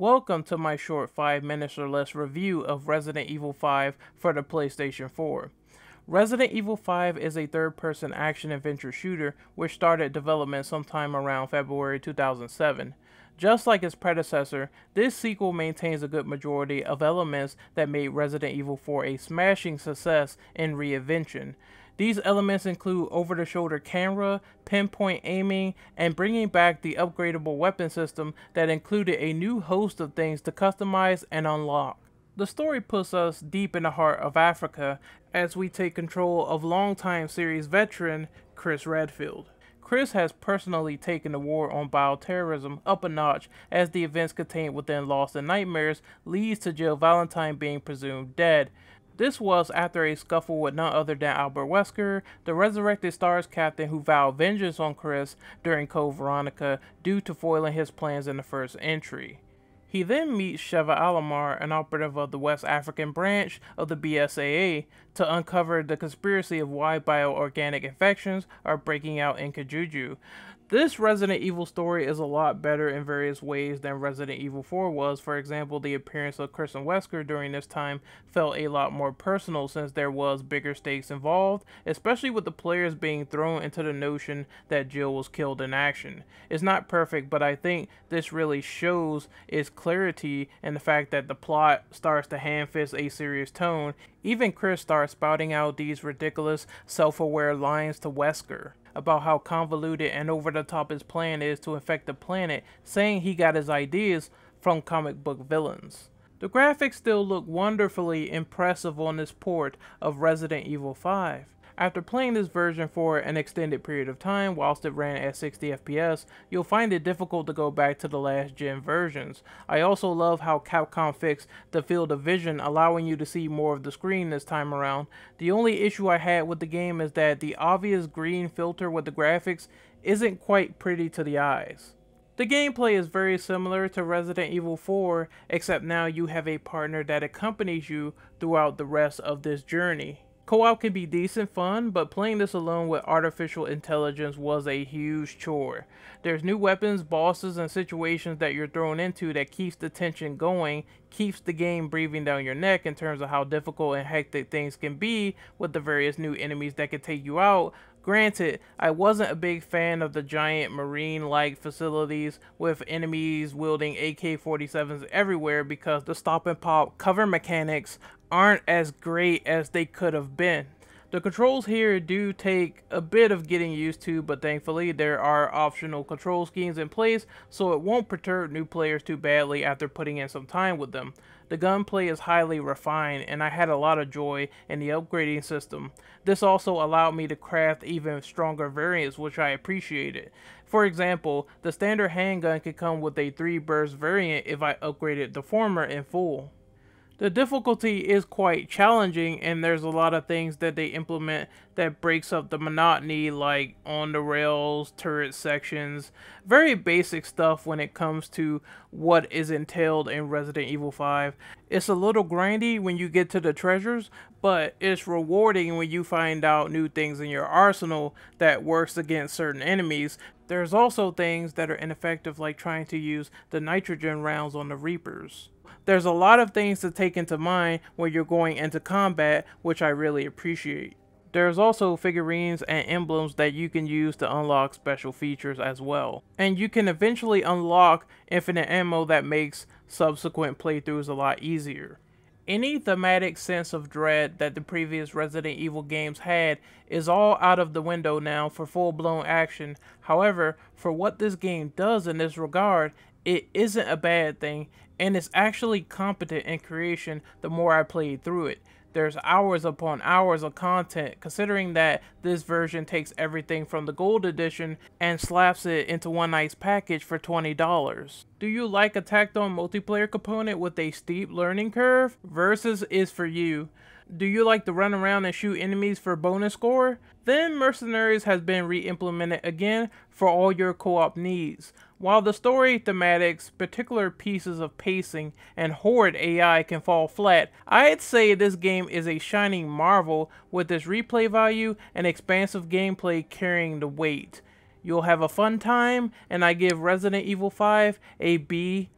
Welcome to my short 5 minutes or less review of Resident Evil 5 for the PlayStation 4. Resident Evil 5 is a third-person action-adventure shooter which started development sometime around February 2007. Just like its predecessor, this sequel maintains a good majority of elements that made Resident Evil 4 a smashing success in reinvention. These elements include over-the-shoulder camera, pinpoint aiming, and bringing back the upgradable weapon system that included a new host of things to customize and unlock. The story puts us deep in the heart of Africa as we take control of longtime series veteran Chris Redfield. Chris has personally taken the war on bioterrorism up a notch as the events contained within Lost in Nightmares leads to Jill Valentine being presumed dead. This was after a scuffle with none other than Albert Wesker, the resurrected STARS captain who vowed vengeance on Chris during Code Veronica due to foiling his plans in the first entry. He then meets Sheva Alomar, an operative of the West African branch of the BSAA, to uncover the conspiracy of why bioorganic infections are breaking out in Kajuju. This Resident Evil story is a lot better in various ways than Resident Evil 4 was. For example, the appearance of Chris and Wesker during this time felt a lot more personal since there was bigger stakes involved, especially with the players being thrown into the notion that Jill was killed in action. It's not perfect, but I think this really shows its clarity and the fact that the plot starts to hand-fist a serious tone. Even Chris starts spouting out these ridiculous, self-aware lines to Wesker about how convoluted and over-the-top his plan is to infect the planet, saying he got his ideas from comic book villains. The graphics still look wonderfully impressive on this port of Resident Evil 5. After playing this version for an extended period of time whilst it ran at 60 FPS, you'll find it difficult to go back to the last gen versions. I also love how Capcom fixed the field of vision, allowing you to see more of the screen this time around. The only issue I had with the game is that the obvious green filter with the graphics isn't quite pretty to the eyes. The gameplay is very similar to Resident Evil 4, except now you have a partner that accompanies you throughout the rest of this journey. Co-op can be decent fun, but playing this alone with artificial intelligence was a huge chore. There's new weapons, bosses, and situations that you're thrown into that keeps the tension going, keeps the game breathing down your neck in terms of how difficult and hectic things can be with the various new enemies that can take you out. Granted, I wasn't a big fan of the giant marine-like facilities with enemies wielding AK-47s everywhere because the stop and pop cover mechanics aren't as great as they could have been. The controls here do take a bit of getting used to, but thankfully there are optional control schemes in place so it won't perturb new players too badly after putting in some time with them. The gunplay is highly refined and I had a lot of joy in the upgrading system. This also allowed me to craft even stronger variants, which I appreciated. For example, the standard handgun could come with a 3-burst variant if I upgraded the former in full. The difficulty is quite challenging and there's a lot of things that they implement that breaks up the monotony, like on the rails, turret sections, very basic stuff when it comes to what is entailed in Resident Evil 5. It's a little grindy when you get to the treasures, but it's rewarding when you find out new things in your arsenal that works against certain enemies. There's also things that are ineffective, like trying to use the nitrogen rounds on the Reapers. There's a lot of things to take into mind when you're going into combat, which I really appreciate. There's also figurines and emblems that you can use to unlock special features as well. And you can eventually unlock infinite ammo that makes subsequent playthroughs a lot easier. Any thematic sense of dread that the previous Resident Evil games had is all out of the window now for full-blown action. However, for what this game does in this regard, it isn't a bad thing, and it's actually competent in creation the more I played through it. There's hours upon hours of content, considering that this version takes everything from the gold edition and slaps it into one nice package for $20. Do you like a tacked on multiplayer component with a steep learning curve? Versus is for you. Do you like to run around and shoot enemies for bonus score? Then Mercenaries has been re-implemented again for all your co-op needs. While the story thematics, particular pieces of pacing, and horrid AI can fall flat, I'd say this game is a shining marvel with its replay value and expansive gameplay carrying the weight. You'll have a fun time, and I give Resident Evil 5 a B-.